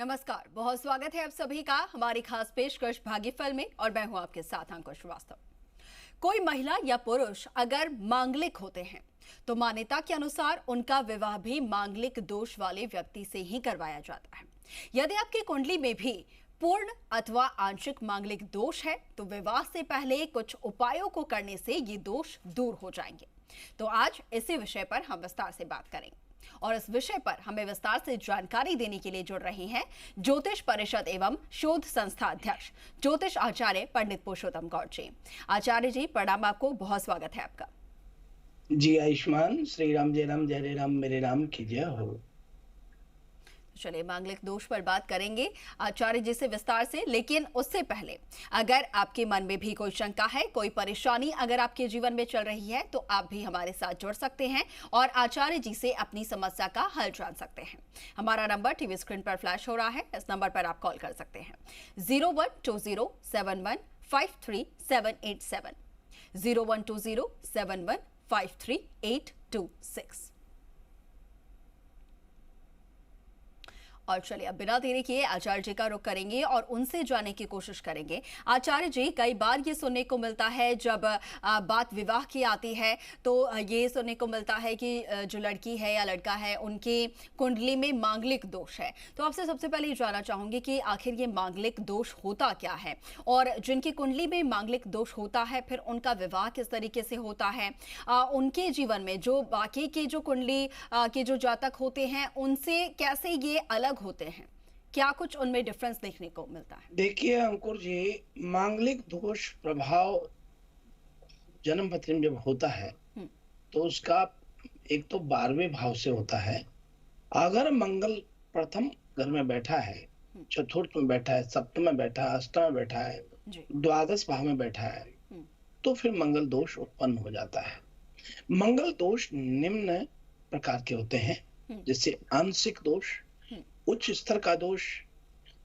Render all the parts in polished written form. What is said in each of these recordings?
नमस्कार, बहुत स्वागत है आप सभी का हमारी खास पेशकश भाग्यफल में और मैं हूं आपके साथ अंकुश श्रीवास्तव। कोई महिला या पुरुष अगर मांगलिक होते हैं तो मान्यता के अनुसार उनका विवाह भी मांगलिक दोष वाले व्यक्ति से ही करवाया जाता है। यदि आपकी कुंडली में भी पूर्ण अथवा आंशिक मांगलिक दोष है तो विवाह से पहले कुछ उपायों को करने से ये दोष दूर हो जाएंगे। तो आज इसी विषय पर हम विस्तार से बात करेंगे और इस विषय पर हमें विस्तार से जानकारी देने के लिए जुड़ रहे हैं ज्योतिष परिषद एवं शोध संस्था अध्यक्ष ज्योतिष आचार्य पंडित पुरुषोत्तम गौड़ जी। आचार्य जी प्रणाम, आपको बहुत स्वागत है आपका। जी आयुष्मान, श्री राम जय राम मेरे राम की जय हो। चलिए मांगलिक दोष पर बात करेंगे आचार्य जी से विस्तार से, लेकिन उससे पहले अगर आपके मन में भी कोई शंका है, कोई परेशानी अगर आपके जीवन में चल रही है तो आप भी हमारे साथ जुड़ सकते हैं और आचार्य जी से अपनी समस्या का हल जान सकते हैं। हमारा नंबर टीवी स्क्रीन पर फ्लैश हो रहा है, इस नंबर पर आप कॉल कर सकते हैं 012071537870 012071533826। और चलिए अब बिना देरी किए आचार्य जी का रुख करेंगे और उनसे जानने की कोशिश करेंगे। आचार्य जी, कई बार ये सुनने को मिलता है जब बात विवाह की आती है तो ये सुनने को मिलता है कि जो लड़की है या लड़का है उनकी कुंडली में मांगलिक दोष है। तो आपसे सबसे पहले ये जानना चाहूंगी कि आखिर ये मांगलिक दोष होता क्या है और जिनकी कुंडली में मांगलिक दोष होता है फिर उनका विवाह किस तरीके से होता है, उनके जीवन में जो बाकी के जो कुंडली के जो जातक होते हैं उनसे कैसे ये अलग होते हैं, क्या कुछ उनमें डिफरेंस देखने को मिलता है? देखिए अंकुर जी, मांगलिक दोष प्रभाव जन्म पत्री में जब होता है तो उसका एक तो 12वें भाव से होता है। अगर मंगल प्रथम घर में बैठा है, चतुर्थ में बैठा है, सप्तम में बैठा है, अष्टम में बैठा है, द्वादश भाव में बैठा है तो फिर मंगल दोष उत्पन्न हो जाता है। मंगल दोष निम्न प्रकार के होते हैं, जैसे आंशिक दोष, उच्च स्तर का दोष,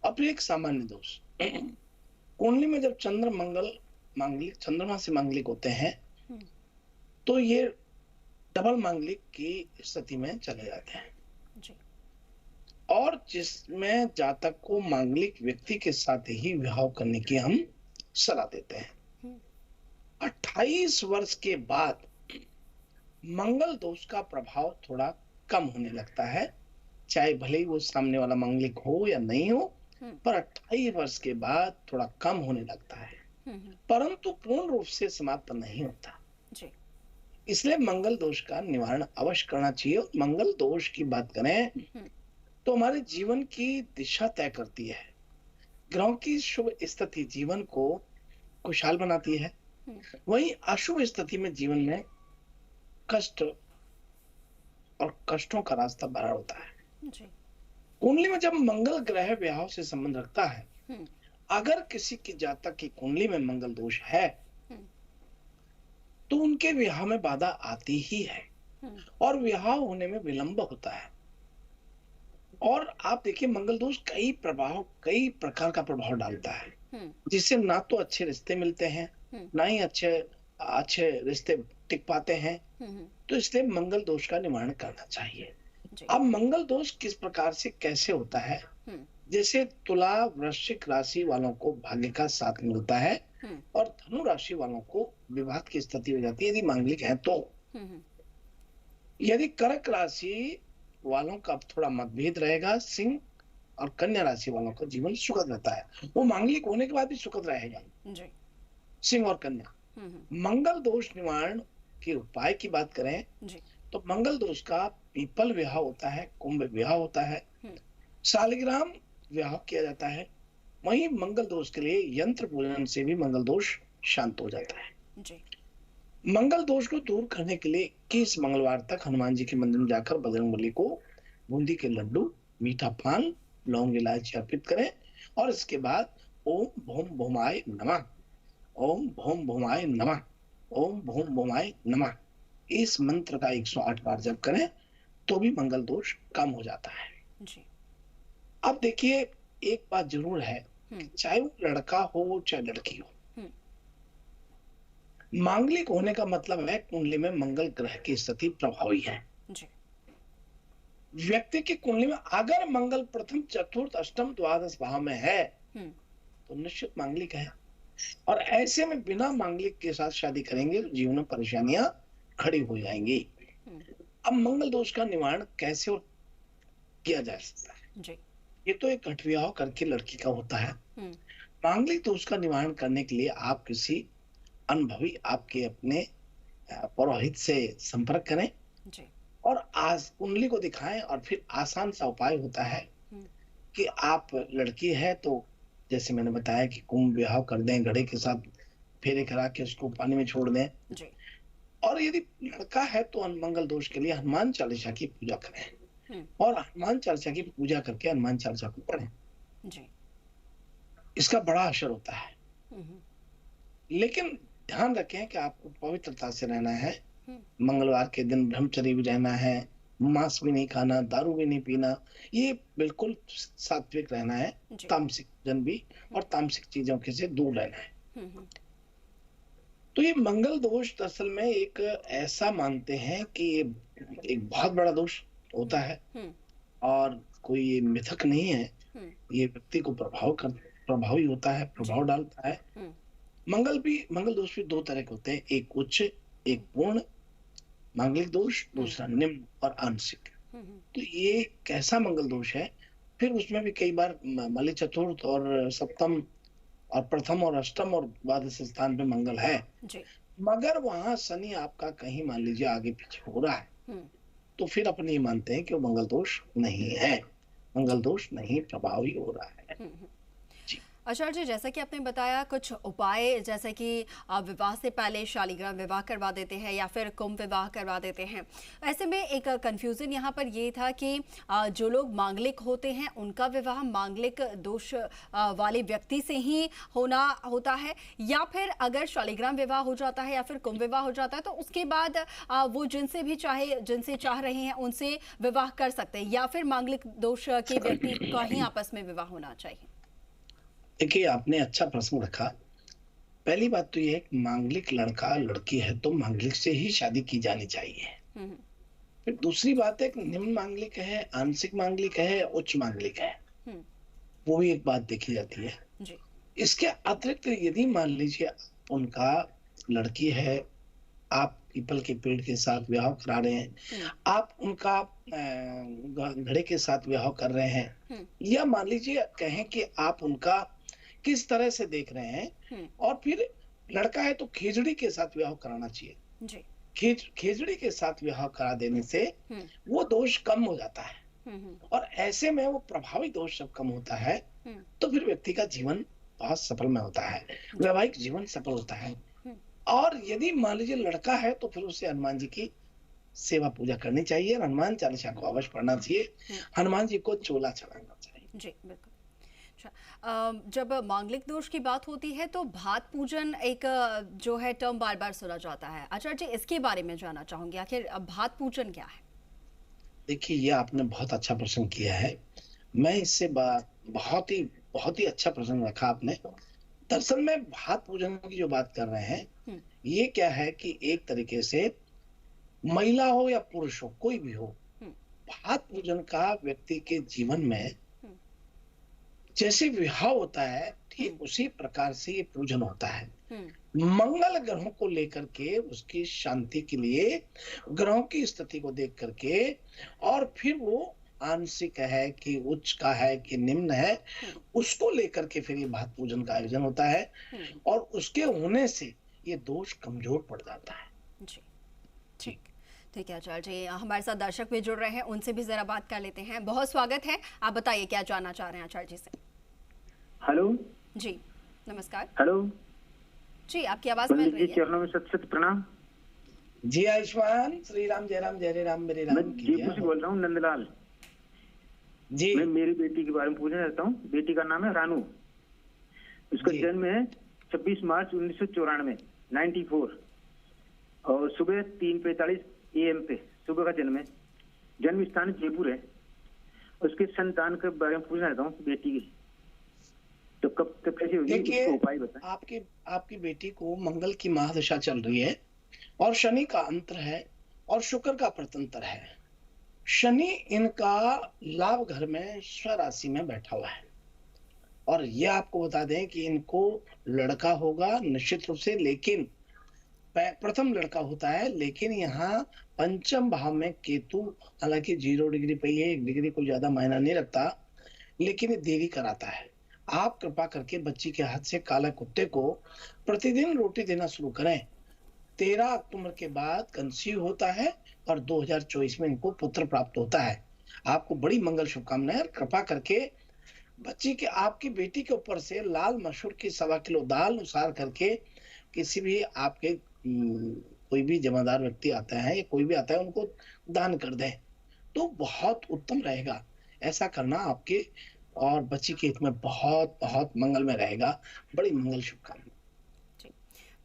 अपरिक सामान्य दोष। कुंडली में जब चंद्र मंगल मांगलिक, चंद्रमा से मांगलिक होते हैं तो ये डबल मांगलिक की स्थिति में चले जाते हैं जी। और जिसमें जातक को मांगलिक व्यक्ति के साथ ही विवाह करने की हम सलाह देते हैं। 28 वर्ष के बाद मंगल दोष का प्रभाव थोड़ा कम होने लगता है, चाहे भले ही वो सामने वाला मांगलिक हो या नहीं हो, पर 28 वर्ष के बाद थोड़ा कम होने लगता है, परंतु पूर्ण रूप से समाप्त नहीं होता जी। इसलिए मंगल दोष का निवारण अवश्य करना चाहिए। मंगल दोष की बात करें तो हमारे जीवन की दिशा तय करती है। ग्रहों की शुभ स्थिति जीवन को खुशहाल बनाती है, वहीं अशुभ स्थिति में जीवन में कष्ट और कष्टों का रास्ता भरा होता है जी। कुंडली में जब मंगल ग्रह विवाह से संबंध रखता है, अगर किसी की जातक की कुंडली में मंगल दोष है तो उनके विवाह में बाधा आती ही है और विवाह होने में विलंब होता है। और आप देखिए मंगल दोष कई प्रकार का प्रभाव डालता है, जिससे ना तो अच्छे रिश्ते मिलते हैं, ना ही अच्छे रिश्ते टिक पाते हैं। तो इसलिए मंगल दोष का निवारण करना चाहिए। अब मंगल दोष किस प्रकार से कैसे होता है, जैसे तुला वृश्चिक राशि वालों को भाग्य का साथ मिलता है और धनु राशि वालों को विवाद की स्थिति हो जाती है यदि मांगलिक है तो। यदि कर्क राशि वालों का थोड़ा मतभेद रहेगा, सिंह और कन्या राशि वालों का जीवन सुखद रहता है, वो मांगलिक होने के बाद भी सुखद रहेगा सिंह और कन्या। मंगल दोष निवारण के उपाय की बात करें तो मंगल दोष का पीपल विवाह होता है, कुंभ विवाह होता है, शालिग्राम विवाह किया जाता है। वहीं मंगल दोष के लिए यंत्र पूजन से भी मंगल दोष शांत हो जाता है जी। मंगल दोष को दूर करने के लिए 21 मंगलवार तक हनुमान जी के मंदिर में जाकर बजरंगबली को बूंदी के लड्डू, मीठा पान, लौंग, इलायची अर्पित करें और इसके बाद ओम भौम भौमाय नमः, ओम भौम भौमाय नमः, ओम भौम भौमाय नमः, इस मंत्र का 108 बार जप करें तो भी मंगल दोष कम हो जाता है जी। अब देखिए एक बात जरूर है, चाहे वो लड़का हो चाहे लड़की हो, मांगलिक होने का मतलब है कुंडली में मंगल ग्रह की स्थिति प्रभावी है जी। व्यक्ति की कुंडली में अगर मंगल प्रथम चतुर्थ अष्टम द्वादश भाव में है हम्म। तो निश्चित मांगलिक है। और ऐसे में बिना मांगलिक के साथ शादी करेंगे तो जीवन में परेशानियां खड़ी हो जाएंगी। अब मंगल दोष का निवारण कैसे किया जा सकता है? जी। ये तो एक घट विवाह करके लड़की का होता है। मांगलिक दोष का निवारण करने के लिए आप किसी अनुभवी आपके अपने पुरोहित से संपर्क करें जी। और आज कुंडली को दिखाएं। और फिर आसान सा उपाय होता है कि आप लड़की है तो जैसे मैंने बताया कि कुंभ विवाह कर दें, घड़े के साथ फेरे करा के उसको पानी में छोड़ दें जी। और यदि लड़का है तो मंगल दोष के लिए हनुमान चालीसा की पूजा करें और हनुमान चालीसा की पूजा करके हनुमान चालीसा को पढ़ें जी। इसका बड़ा असर होता है। लेकिन ध्यान रखें कि आपको पवित्रता से रहना है। मंगलवार के दिन ब्रह्मचर्य भी रहना है, मांस भी नहीं खाना, दारू भी नहीं पीना, ये बिल्कुल सात्विक रहना है। तामसिक भोजन भी और तामसिक चीजों के से दूर रहना है। तो ये मंगल दोष दरअसल में एक ऐसा मानते हैं कि ये एक बहुत बड़ा दोष होता है और कोई ये मिथक नहीं है। ये व्यक्ति को प्रभावी होता है, प्रभाव डालता है। मंगल दोष भी दो तरह के होते हैं, एक उच्च एक पूर्ण मांगलिक दोष, दूसरा निम्न और आंशिक। तो ये कैसा मंगल दोष है? फिर उसमें भी कई बार मलय चतुर्थ और सप्तम और प्रथम और अष्टम और द्वादश स्थान पे मंगल है जी। मगर वहां शनि आपका कहीं मान लीजिए आगे पीछे हो रहा है तो फिर अपने ये मानते हैं कि वो मंगल दोष नहीं है, मंगल दोष नहीं प्रभावी हो रहा है। आचार्य जी, जैसा कि आपने बताया कुछ उपाय जैसे कि विवाह से पहले शालिग्राम विवाह करवा देते हैं या फिर कुंभ विवाह करवा देते हैं। ऐसे में एक कंफ्यूजन यहाँ पर ये था कि जो लोग मांगलिक होते हैं उनका विवाह मांगलिक दोष वाले व्यक्ति से ही होता है या फिर अगर शालिग्राम विवाह हो जाता है या फिर कुंभ विवाह हो जाता है तो उसके बाद वो जिनसे चाह रहे हैं उनसे विवाह कर सकते हैं या फिर मांगलिक दोष के व्यक्ति का ही आपस में विवाह होना चाहिए? देखिए, आपने अच्छा प्रश्न रखा। पहली बात तो ये है कि मांगलिक लड़का लड़की है तो मांगलिक से ही शादी की जानी चाहिए। फिर दूसरी बात है कि निम्न मांगलिक है, आंशिक मांगलिक है, उच्च मांगलिक है, वो भी एक बात देखी जाती है जी। इसके अतिरिक्त यदि मान लीजिए उनका लड़की है, आप पीपल के पेड़ के साथ विवाह करा रहे हैं, आप उनका घड़े के साथ विवाह कर रहे हैं, या मान लीजिए कहें कि आप उनका किस तरह से देख रहे हैं, और फिर लड़का है तो खेजड़ी के साथ विवाह कराना चाहिए जी। खेजड़ी के साथ विवाह करा देने से वो दोष कम हो जाता है और ऐसे में वो प्रभावी दोष जब कम होता है तो फिर व्यक्ति का जीवन बहुत सफल में होता है, वैवाहिक जीवन सफल होता है। और यदि मान लीजिए लड़का है तो फिर उसे हनुमान जी की सेवा पूजा करनी चाहिए, हनुमान चालीसा को अवश्य पढ़ना चाहिए, हनुमान जी को चोला चढ़ाना चाहिए जी। बिल्कुल। जब मांगलिक दोष की बात होती है तो भात पूजन एक जो है टर्म बार बार सुना जाता है। आचार्य जी, इसके बारे में जानना चाहूंगी, आखिर भात पूजन क्या है? देखिए, ये आपने बहुत अच्छा प्रश्न किया है। मैं इससे बहुत ही अच्छा प्रश्न रखा आपने। दरअसल में भात पूजन की जो बात कर रहे हैं ये क्या है कि एक तरीके से महिला हो या पुरुष हो, कोई भी हो, भात पूजन का व्यक्ति के जीवन में जैसे विवाह होता है ठीक उसी प्रकार से ये पूजन होता है। मंगल ग्रहों को लेकर के उसकी शांति के लिए, ग्रहों की स्थिति को देख करके, और फिर वो आंशिक है कि उच्च का है कि निम्न है, उसको लेकर के फिर ये भात पूजन का आयोजन होता है और उसके होने से ये दोष कमजोर पड़ जाता है जी। ठीक है आचार्य जी, हमारे साथ दर्शक भी जुड़ रहे हैं, उनसे भी जरा बात कर लेते हैं। बहुत स्वागत है, आप बताइए क्या जानना चाह रहे हैं आचार्य जी से। हेलो जी, नमस्कार। हेलो जी, आपकी आवाज मिल रही है। चरणों में सत प्रणाम जी। आयुष्मान श्री राम, जय राम जय राम मेरे राम। मैं जयपुर से बोल रहा हूँ, नंदलाल जी। मैं मेरी बेटी के बारे में पूछना चाहता हूँ। बेटी का नाम है रानू, उसका जन्म है 26 मार्च 1994 94 और सुबह 3:45 AM पे सुबह का जन्म है। जन्म स्थान जयपुर है। उसके संतान के बारे में पूछना चाहता हूँ बेटी की, तो कब तक कैसे होगी, उसको उपाय बताएं। आपकी बेटी को मंगल की महादशा चल रही है और शनि का अंतर है और शुक्र का प्रतंत्र है। शनि इनका लाभ घर में स्वराशि में बैठा हुआ है, और ये आपको बता दें कि इनको लड़का होगा निश्चित रूप से, लेकिन प्रथम लड़का होता है, लेकिन यहाँ पंचम भाव में केतु, हालांकि 0 डिग्री पे ही है, 1 डिग्री कोई ज्यादा मायना नहीं रखता, लेकिन ये देरी कराता है। आप कृपा करके बच्ची के हाथ से काला कुत्ते को प्रतिदिन रोटी देना शुरू करें। 13 अक्टूबर के बाद कंसीव होता है और 2024 में इनको पुत्र प्राप्त होता है। आपको बड़ी मंगल शुभकामनाएं। कृपा करके बच्ची के, आपकी बेटी के ऊपर से लाल मसूर की 1.25 किलो दाल उसार करके किसी भी आपके कोई भी जमादार व्यक्ति आता है या कोई भी आता है, उनको दान कर दें तो बहुत उत्तम रहेगा। ऐसा करना आपके और बच्ची के हित में बहुत बहुत मंगल में रहेगा। बड़ी मंगल शुभकामनाएं।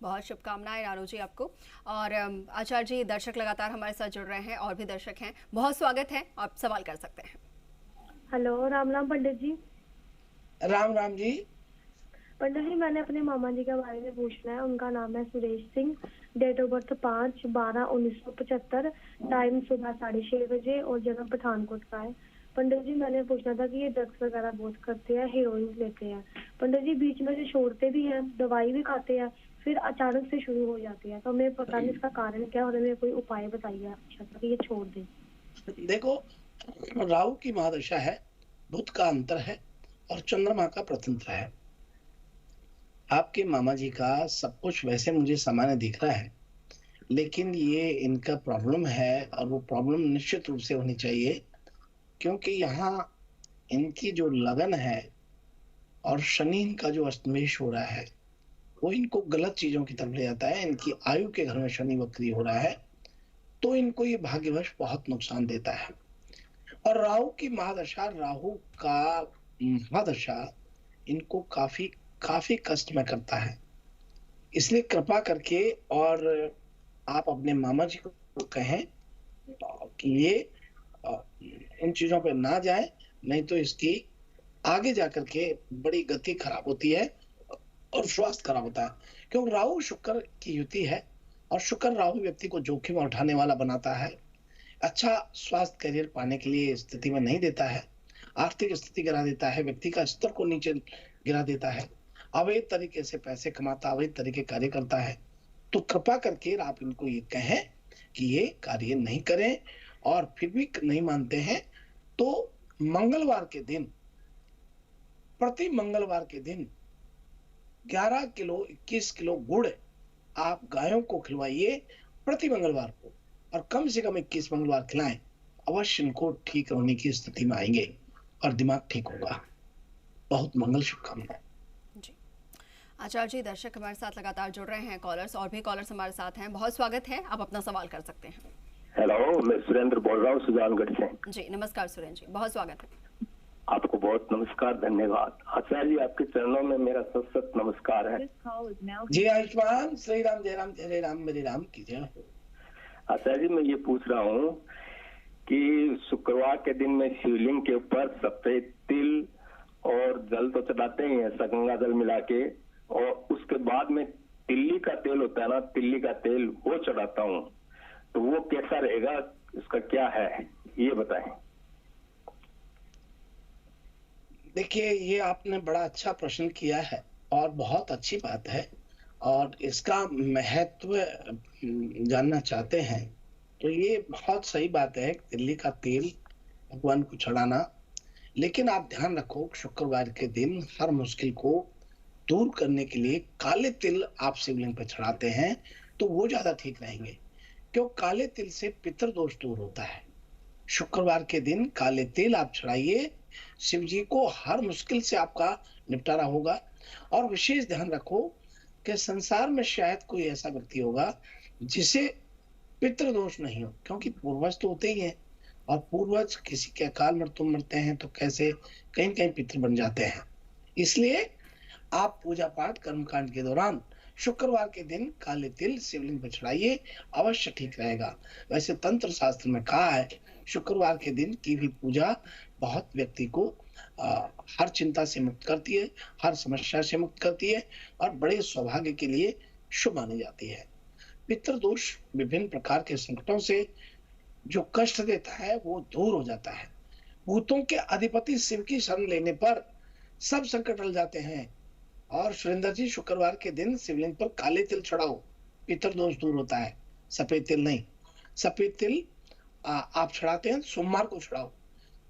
बहुत शुभकामनाएं रानू जी आपको। और आचार्य जी, दर्शक लगातार हमारे साथ जुड़ रहे हैं और भी दर्शक हैं, बहुत स्वागत है, आप सवाल कर सकते हैं। हेलो, राम राम पंडित जी। राम राम जी। पंडित जी, मैंने अपने मामा जी के बारे में पूछना है। उनका नाम है Suresh Singh, date of birth 5/12/1975, time सुबह 6:30 बजे और जगह पठानकोट का है। पंडित जी, मैंने पूछना था कि ये ड्रग्स वगैरह बहुत करते हैं, हेरोइन लेते हैं। पंडित जी, बीच में से छोड़ते भी हैं, दवाई भी खाते हैं, फिर अचानक से शुरू हो जाती है, तो हमें पता नहीं इसका कारण क्या, और हमें कोई उपाय बताइए अच्छा सा कि ये छोड़ दें। देखो, राहु की महादशा है, बुध का अंतर है और चंद्रमा का प्रतंत्र है। आपके मामा जी का सब कुछ वैसे मुझे सामान्य दिख रहा है, लेकिन ये इनका प्रॉब्लम है, और वो प्रॉब्लम निश्चित रूप से होनी चाहिए, क्योंकि यहाँ इनकी जो लगन है और शनि इनका जो अस्तमेष हो रहा है वो इनको गलत चीजों की तरफ ले जाता है। इनकी आयु के घर में शनि वक्री हो रहा है, तो इनको ये भाग्यवश बहुत नुकसान देता है। और राहु की महादशा, राहु का महादशा इनको काफी काफी कष्ट में करता है। इसलिए कृपा करके और आप अपने मामा जी को कहें कि ये इन चीजों पे ना जाए, नहीं तो इसकी आगे जाकर के बड़ी गति खराब होती है और स्वास्थ्य खराब होता है। क्योंकि राहु शुक्र की युति है और शुक्र राहु व्यक्ति को जोखिम उठाने वाला बनाता है, अच्छा स्वास्थ्य करियर पाने के लिए स्थिति में नहीं देता है, आर्थिक स्थिति गिरा देता है, व्यक्ति का स्तर को नीचे गिरा देता है, अवैध तरीके से पैसे कमाता, अवैध तरीके कार्य करता है। तो कृपा करके आप इनको ये कहें कि ये कार्य नहीं करें, और फिर भी नहीं मानते हैं तो मंगलवार के दिन, प्रति मंगलवार के दिन 11 किलो 21 किलो गुड़ आप गायों को खिलवाइए प्रति मंगलवार को, और कम से कम 21 मंगलवार खिलाएं। अवश्य इनको ठीक होने की स्थिति में आएंगे और दिमाग ठीक होगा। बहुत मंगल शुभकामनाएं। आचार्य जी, दर्शक हमारे साथ लगातार जुड़ रहे हैं, कॉलर्स और भी कॉलर्स हमारे साथ हैं, बहुत स्वागत है, आप अपना सवाल कर सकते हैं। हेलो, मैं सुरेंद्र बोल रहा हूँ सुजानगढ़ से। जी नमस्कार सुरेंद्र जी, बहुत स्वागत है। आपको बहुत नमस्कार, धन्यवाद। आचार्य जी, आपके चरणों में मेरा सत नमस्कार है। जी आयुष्मान, श्री राम, जय राम, जय राम, मेरे राम की जय। आचार्य जी, मैं ये पूछ रहा हूँ कि शुक्रवार के दिन में शिवलिंग के ऊपर सफेद तिल और जल तो चढ़ाते ही है, गंगा जल मिला के, और उसके बाद में तिल्ली का तेल होता है ना, तिल्ली का तेल वो चढ़ाता हूँ, तो वो कैसा रहेगा, उसका क्या है, ये बताएं। देखिए, ये आपने बड़ा अच्छा प्रश्न किया है और बहुत अच्छी बात है, और इसका महत्व जानना चाहते हैं तो ये बहुत सही बात है, तिल्ली का तेल भगवान को चढ़ाना। लेकिन आप ध्यान रखो, शुक्रवार के दिन हर मुश्किल को दूर करने के लिए काले तिल आप शिवलिंग पर चढ़ाते हैं तो वो ज्यादा ठीक रहेंगे, क्यों काले तिल से पितृदोष दूर होता है। शुक्रवार के दिन काले तिल आप चढ़ाइए शिव जी को, हर मुश्किल से आपका निपटारा होगा। और विशेष ध्यान रखो कि संसार में शायद कोई ऐसा व्यक्ति होगा जिसे पितृदोष नहीं हो, क्योंकि पूर्वज तो होते ही हैं, और पूर्वज किसी के अकाल मृत्यु मरते हैं तो कैसे कहीं कहीं पितृ बन जाते हैं। इसलिए आप पूजा पाठ कर्मकांड के दौरान शुक्रवार के दिन काले तिल शिवलिंग पर चढ़ाइए, अवश्य ठीक रहेगा। वैसे तंत्र शास्त्र में कहा है शुक्रवार के दिन की भी पूजा बहुत व्यक्ति को हर चिंता से मुक्त करती है, हर समस्या से मुक्त करती है, और बड़े सौभाग्य के लिए शुभ मानी जाती है। पितृदोष विभिन्न प्रकार के संकटों से जो कष्ट देता है वो दूर हो जाता है। भूतों के अधिपति शिव की शरण लेने पर सब संकट टल जाते हैं। और सुरेंद्र जी, शुक्रवार के दिन शिवलिंग पर काले तिल चढ़ाओ, पितर दोष दूर होता है। सफेद तिल नहीं। सफेद तिल आप चढ़ाते हैं सोमवार को चढ़ाओ।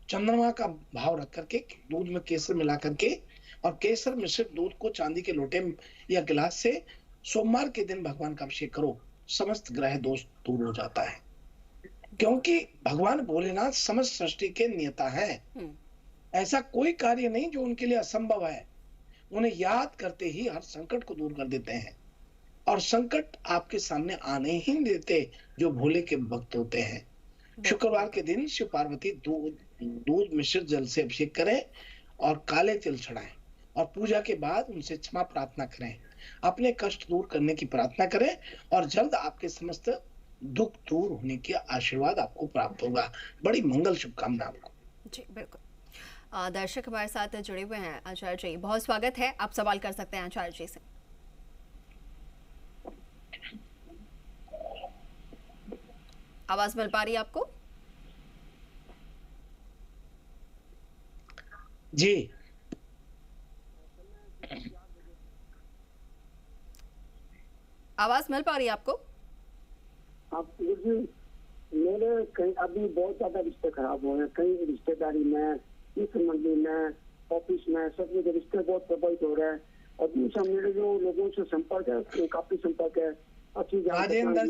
चंद्रमा का भाव रख करके दूध में केसर मिला करके और केसर मिश्रित दूध को चांदी के लोटे या गिलास से सोमवार के दिन भगवान का अभिषेक करो, समस्त ग्रह दोष दूर हो जाता है। क्योंकि भगवान भोलेनाथ समस्त सृष्टि के नियता है। ऐसा कोई कार्य नहीं जो उनके लिए असंभव है। उन्हें याद करते ही हर संकट को दूर कर देते हैं और संकट आपके सामने आने ही नहीं देते जो भोले के भक्त होते हैं। शुक्रवार के दिन शिव पार्वती दूध मिश्रित जल से अभिषेक करें और काले तिल चढ़ाएं और पूजा के बाद उनसे क्षमा प्रार्थना करें। अपने कष्ट दूर करने की प्रार्थना करें और जल्द आपके समस्त दुख दूर होने के आशीर्वाद आपको प्राप्त होगा। बड़ी मंगल शुभकामना आपको। जी बिल्कुल। दर्शक हमारे साथ जुड़े हुए हैं। आचार्य जी, बहुत स्वागत है, आप सवाल कर सकते हैं आचार्य जी से। आवाज मिल पा रही है आपको? जी आवाज मिल पा रही है आपको? आप मेरे कई अभी बहुत ज्यादा रिश्ते खराब हो रहे हैं, कई रिश्तेदारी में, इस मंदिर में, ऑफिस में, सब में रिश्ते बहुत प्रभावित हो रहे हैं। और दूसरा मेरे जो लोगों से संपर्क है, काफी संपर्क है। राजेंद्र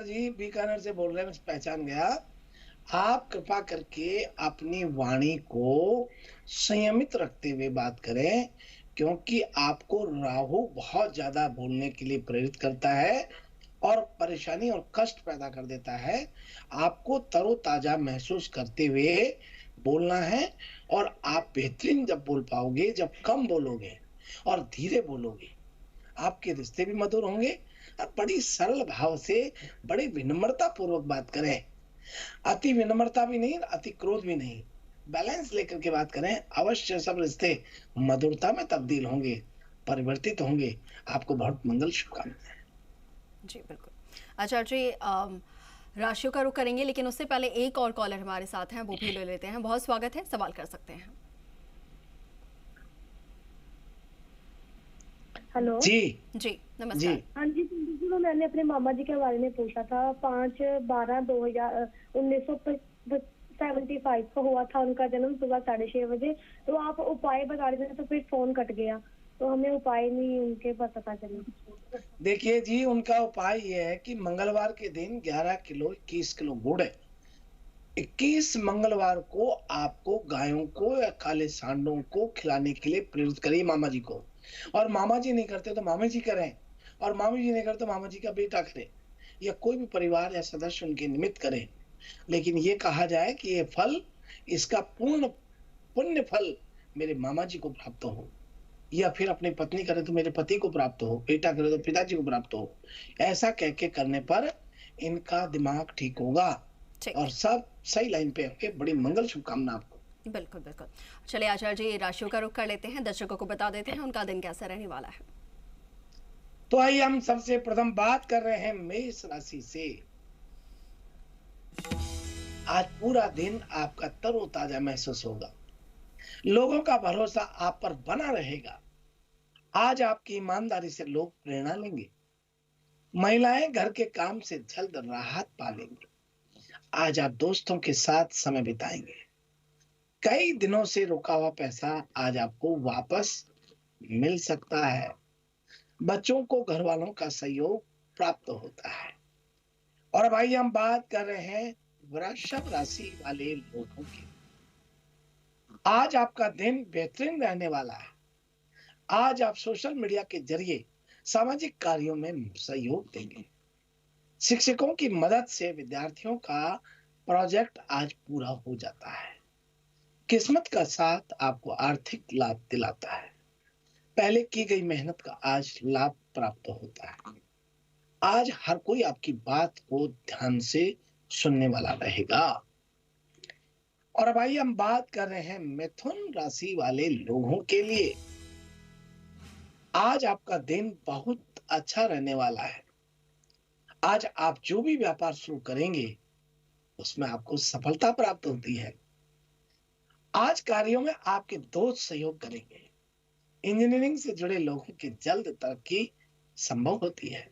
जी बीकानेर से बोल रहे हैं, पहचान गया। आप कृपा करके अपनी वाणी को संयमित रखते हुए बात करें, क्योंकि आपको राहु बहुत ज्यादा बोलने के लिए प्रेरित करता है और परेशानी और कष्ट पैदा कर देता है। आपको तरोताजा महसूस करते हुए बोलना है और आप बेहतरीन जब बोल पाओगे जब कम बोलोगे और धीरे बोलोगे। आपके रिश्ते भी मधुर होंगे और बड़ी सरल भाव से बड़ी विनम्रता पूर्वक बात करें। अति विनम्रता भी नहीं, अति क्रोध भी नहीं, बैलेंस लेकर के बात करें। अवश्य सब रिश्ते मधुरता में तब्दील होंगे, परिवर्तित होंगे। आपको बहुत मंगल शुभकामनाएं। जी बिल्कुल। आचार्य जी, राशियों का रुख करेंगे, लेकिन उससे पहले एक और कॉलर हमारे साथ हैं, वो भी ले लेते हैं। बहुत स्वागत है, सवाल कर सकते हैं। हेलो जी नमस्कार। हाँ जी, मैंने अपने मामा जी के बारे में पूछा था। 5/12/1975 को हुआ था उनका जन्म, सुबह 6:30 बजे। तो आप उपाय बता रहे थे तो फिर फोन कट गया, तो हमें उपाय नहीं उनके पता चला। देखिए जी, उनका उपाय ये है कि मंगलवार के दिन 11 किलो 21 किलो गुड़ है। 21 मंगलवार को आपको गायों को या काले सांडों को खिलाने के लिए प्रेरित करिए मामा जी को। और मामा जी नहीं करते तो मामी जी करें, और मामी जी नहीं करते तो मामा जी का बेटा करे, या कोई भी परिवार या सदस्य उनके निमित्त करे। लेकिन ये कहा जाए कि ये फल, इसका पूर्ण पुण्य फल मेरे मामा जी को प्राप्त हो, या फिर अपनी पत्नी करे तो मेरे पति को प्राप्त हो, बेटा करे तो पिताजी को प्राप्त हो। ऐसा कह के करने पर इनका दिमाग ठीक होगा और सब सही लाइन पे होंगे। बड़ी मंगल शुभकामना आपको। बिल्कुल बिल्कुल। चलिए आचार्य जी, राशियों का रुख कर लेते हैं, दर्शकों को बता देते हैं उनका दिन कैसा रहने वाला है। तो आइए हम सबसे प्रथम बात कर रहे हैं मेष राशि से। आज पूरा दिन आपका तरोताजा महसूस होगा, लोगों का भरोसा आप पर बना रहेगा। आज आपकी ईमानदारी से लोग प्रेरणा लेंगे। महिलाएं घर के काम से जल्द राहत पा लेंगी। आज आप दोस्तों के साथ समय बिताएंगे। कई दिनों से रुका हुआ पैसा आज आपको वापस मिल सकता है। बच्चों को घर वालों का सहयोग प्राप्त होता है। और अब आइए हम बात कर रहे हैं वृषभ राशि वाले लोगों की। आज आपका दिन बेहतरीन रहने वाला है। आज आप सोशल मीडिया के जरिए सामाजिक कार्यों में सहयोग देंगे। शिक्षकों की मदद से विद्यार्थियों का प्रोजेक्ट आज पूरा हो जाता है। किस्मत का साथ आपको आर्थिक लाभ दिलाता है। पहले की गई मेहनत का आज लाभ प्राप्त होता है। आज हर कोई आपकी बात को ध्यान से सुनने वाला रहेगा। और अब आइए हम बात कर रहे हैं मिथुन राशि वाले लोगों के लिए। आज आपका दिन बहुत अच्छा रहने वाला है। आज आप जो भी व्यापार शुरू करेंगे, उसमें आपको सफलता प्राप्त होती है। आज कार्यों में आपके दोस्त सहयोग करेंगे। इंजीनियरिंग से जुड़े लोगों की जल्द तरक्की संभव होती है।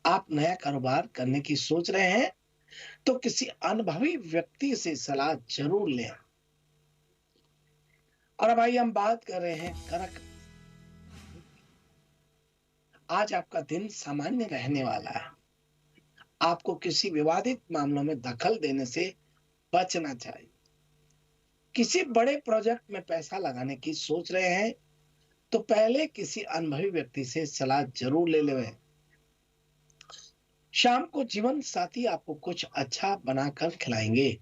आप नया कारोबार करने की सोच रहे हैं, तो किसी अनुभवी व्यक्ति से सलाह जरूर लें। और अब आइए हम बात कर रहे हैं कर्क। आज आपका दिन सामान्य रहने वाला है। आपको किसी विवादित मामलों में दखल देने से बचना चाहिए। किसी बड़े प्रोजेक्ट में पैसा लगाने की सोच रहे हैं, तो पहले किसी अनुभवी व्यक्ति से सलाह जरूर ले लें। शाम को जीवन साथी आपको कुछ अच्छा बनाकर खिलाएंगे।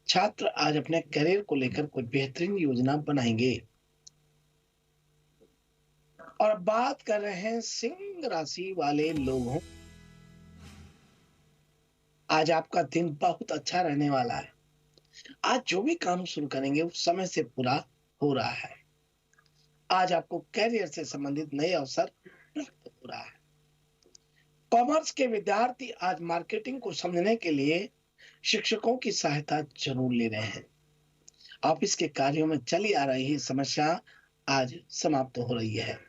छात्र आज अपने करियर को लेकर कोई बेहतरीन योजना बनाएंगे। और अब बात कर रहे हैं सिंह राशि वाले लोगों। आज आपका दिन बहुत अच्छा रहने वाला है। आज जो भी काम शुरू करेंगे वो समय से पूरा हो रहा है। आज आपको कैरियर से संबंधित नए अवसर प्राप्त हो रहा है। कॉमर्स के विद्यार्थी आज मार्केटिंग को समझने के लिए शिक्षकों की सहायता जरूर ले रहे हैं। ऑफिस के कार्यों में चली आ रही समस्या आज समाप्त हो रही है।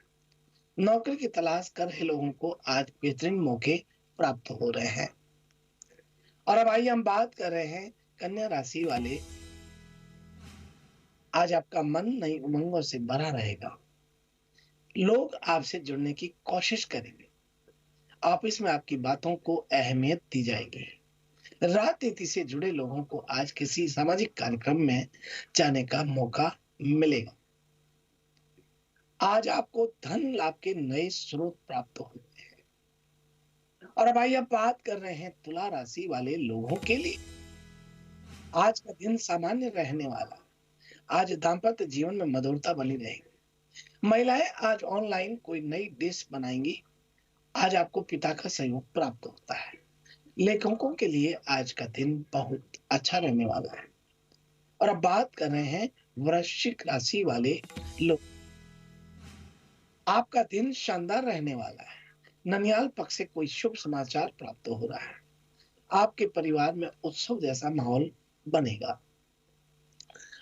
नौकरी की तलाश कर रहे लोगों को आज बेहतरीन मौके प्राप्त हो रहे हैं। और अब आइए हम बात कर रहे हैं कन्या राशि वाले। आज आपका मन नई उमंगों से भरा रहेगा। लोग आपसे जुड़ने की कोशिश करेंगे। ऑफिस में आपकी बातों को अहमियत दी जाएगी। राजनीति से जुड़े लोगों को आज किसी सामाजिक कार्यक्रम में जाने का मौका मिलेगा। आज आपको धन लाभ के नए स्रोत प्राप्त होते हैं। और अब आइए बात कर रहे हैं तुला राशि वाले लोगों के लिए। आज का दिन सामान्य रहने वाला। आज दाम्पत्य जीवन में मधुरता बनी रहेगी। महिलाएं आज ऑनलाइन कोई नई डिश बनाएंगी। आज आपको पिता का सहयोग प्राप्त होता है। लेखकों के लिए आज का दिन बहुत अच्छा रहने वाला है। और अब बात कर रहे हैं वृश्चिक राशि वाले लोग। आपका दिन शानदार रहने वाला है। ननियाल पक्ष से कोई शुभ समाचार प्राप्त हो रहा है। आपके परिवार में उत्सव जैसा माहौल बनेगा।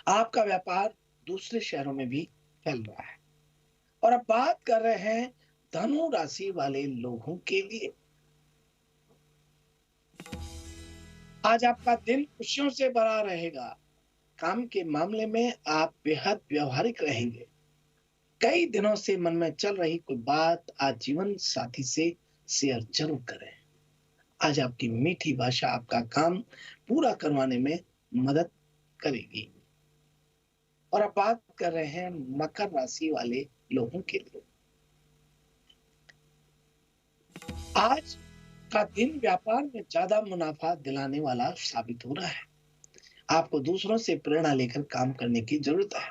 आपका व्यापार दूसरे शहरों में भी फैल रहा है। और अब बात कर रहे हैं धनु राशि वाले लोगों के लिए। आज आपका दिन खुशियों से भरा रहेगा। काम के मामले में आप बेहद व्यवहारिक रहेंगे। कई दिनों से मन में चल रही कोई बात आज जीवन साथी से शेयर जरूर करें। आज आपकी मीठी भाषा आपका काम पूरा करवाने में मदद करेगी। और अब बात कर रहे हैं मकर राशि वाले लोगों के लिए। आज का दिन व्यापार में ज्यादा मुनाफा दिलाने वाला साबित हो रहा है। आपको दूसरों से प्रेरणा लेकर काम करने की जरूरत है।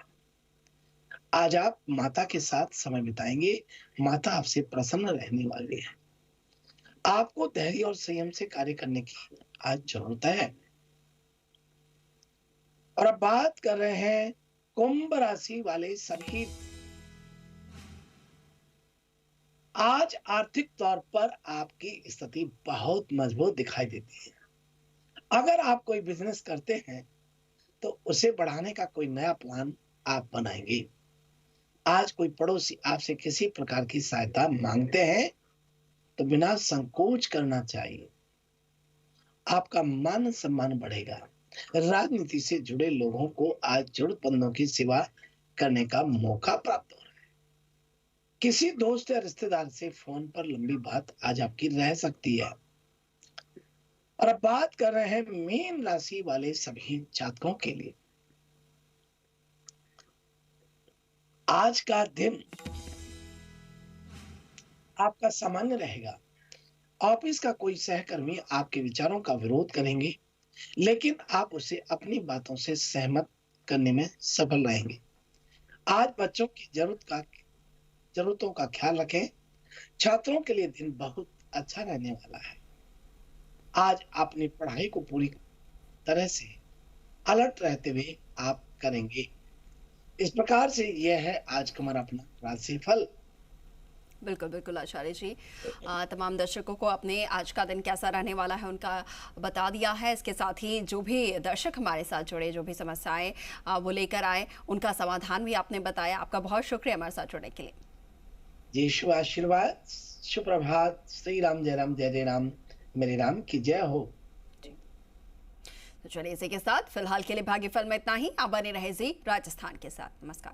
आज आप माता के साथ समय बिताएंगे। माता आपसे प्रसन्न रहने वाली है। आपको धैर्य और संयम से कार्य करने की आज जरूरत है। और अब बात कर रहे हैं कुंभ राशि वाले सभी। आज आर्थिक तौर पर आपकी स्थिति बहुत मजबूत दिखाई देती है। अगर आप कोई बिजनेस करते हैं तो उसे बढ़ाने का कोई नया प्लान आप बनाएंगे। आज कोई पड़ोसी आपसे किसी प्रकार की सहायता मांगते हैं तो बिना संकोच करना चाहिए। आपका मान सम्मान बढ़ेगा। राजनीति से जुड़े लोगों को आज जरूरतमंदों की सेवा करने का मौका प्राप्त हो रहा है। किसी दोस्त या रिश्तेदार से फोन पर लंबी बात आज आपकी रह सकती है। और अब बात कर रहे हैं मीन राशि वाले सभी जातकों के लिए। आज का दिन आपका सामान्य रहेगा। ऑफिस का कोई सहकर्मी आपके विचारों का विरोध करेंगे, लेकिन आप उसे अपनी बातों से सहमत करने में सफल रहेंगे। आज बच्चों की जरूरतों का ख्याल रखें। छात्रों के लिए दिन बहुत अच्छा रहने वाला है। आज अपनी पढ़ाई को पूरी तरह से अलर्ट रहते हुए आप करेंगे। इस प्रकार से यह है आज का हमारा अपना राशिफल। बिल्कुल बिल्कुल आचार्य जी, तमाम दर्शकों को अपने आज का दिन कैसा रहने वाला है उनका बता दिया है। इसके साथ ही जो भी दर्शक हमारे साथ जुड़े, जो भी समस्याएं वो लेकर आए, उनका समाधान भी आपने बताया। आपका बहुत शुक्रिया हमारे साथ जुड़ने के लिए। जी, शुभ आशीर्वाद, सुप्रभात, श्री राम जय राम, जय जय राम, मेरे राम की जय हो। तो चलिए इसी के साथ फिलहाल के लिए भाग्यफल में इतना ही। आप बने रहे जी राजस्थान के साथ। नमस्कार।